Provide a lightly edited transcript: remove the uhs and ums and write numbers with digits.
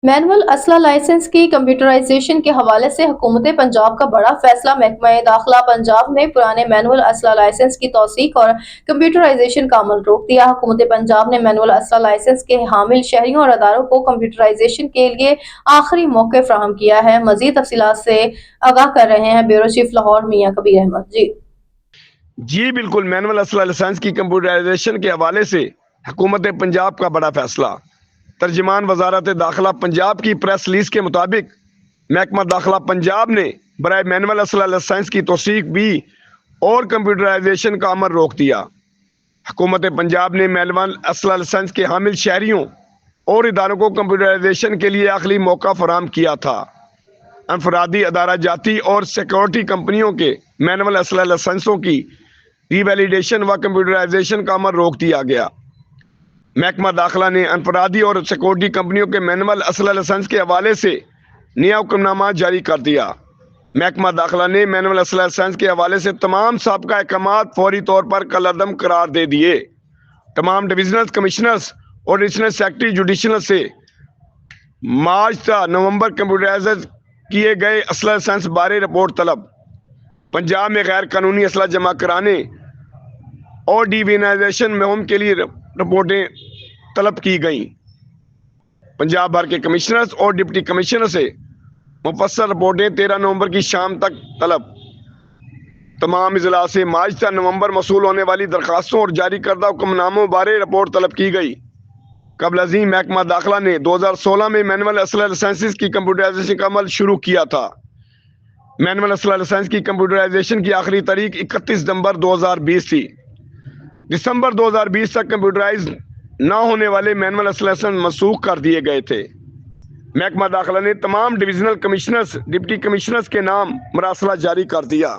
Manual اسلحہ licence کی computerisation کے حوالے سے حکومت پنجاب کا بڑا فیصلہ۔ محکمہ داخلہ پنجاب نے پرانے مینول اسلحہ لائسنس کی توثیق اور کمپیوٹرائزیشن کا عمل روک دیا۔ حکومت پنجاب نے مینول اسلحہ لائسنس کے حامل شہریوں اور اداروں کو کمپیوٹرائزیشن کے لیے آخری موقع فراہم کیا ہے۔ مزید تفصیلات سے آگاہ کر رہے ہیں بیورو چیف لاہور میاں کبیر احمد۔ جی بالکل، مینول اسلحہ لائسنس کی کمپیوٹرائزیشن کے حوالے سے حکومت پنجاب کا بڑا فیصلہ۔ ترجمان وزارت داخلہ پنجاب کی پریس ریلیز کے مطابق محکمہ داخلہ پنجاب نے برائے مینول اسلحہ لائسنس کی توثیق بھی اور کمپیوٹرائزیشن کا عمل روک دیا۔ حکومت پنجاب نے مینول اسلحہ لائسنس کے حامل شہریوں اور اداروں کو کمپیوٹرائزیشن کے لیے آخری موقع فراہم کیا تھا۔ انفرادی، ادارہ جاتی اور سیکورٹی کمپنیوں کے مینول اسلحہ لائسنسوں کی ری ویلیڈیشن و کمپیوٹرائزیشن کا عمل روک دیا گیا۔ محکمہ داخلہ نے انفرادی اور سیکورٹی کمپنیوں کے مینول اسلحہ لائسنس کے حوالے سے نیا حکم نامہ جاری کر دیا۔ محکمہ داخلہ نے مینول اسلحہ لائسنس کے حوالے سے تمام سابقہ احکامات فوری طور پر کالعدم قرار دے دیے۔ تمام ڈویژنل کمشنرز اور ایڈیشنل سیکرٹری جوڈیشل سے مارچ تا نومبر کمپیوٹرائز کیے گئے اسلحہ لائسنس بارے رپورٹ طلب۔ پنجاب میں غیر قانونی اسلحہ جمع کرانے اور ڈی وینائزیشن مہم کے لیے رپورٹیں طلب کی گئیں۔ پنجاب بھر کے کمشنرز اور ڈپٹی کمشنر سے مفصل رپورٹیں 13 نومبر کی شام تک طلب۔ تمام اضلاع سے مارچ تا نومبر موصول ہونے والی درخواستوں اور جاری کردہ حکم ناموں بارے رپورٹ طلب کی گئی۔ قبل ازیں محکمہ داخلہ نے 2016 میں مینول اسلحہ لائسنس کی کمپیوٹرائزیشن کا عمل شروع کیا تھا۔ مینول اسلحہ لائسنس کی کمپیوٹرائزیشن کی آخری تاریخ 31 دسمبر 2020 تھی۔ دسمبر 2020 تک کمپیوٹرائز نہ ہونے والے مینول اسلحہ لائسنس منسوخ کر دیے گئے تھے۔ محکمہ داخلہ نے تمام ڈویژنل کمشنرز، ڈپٹی کمشنرز کے نام مراسلہ جاری کر دیا۔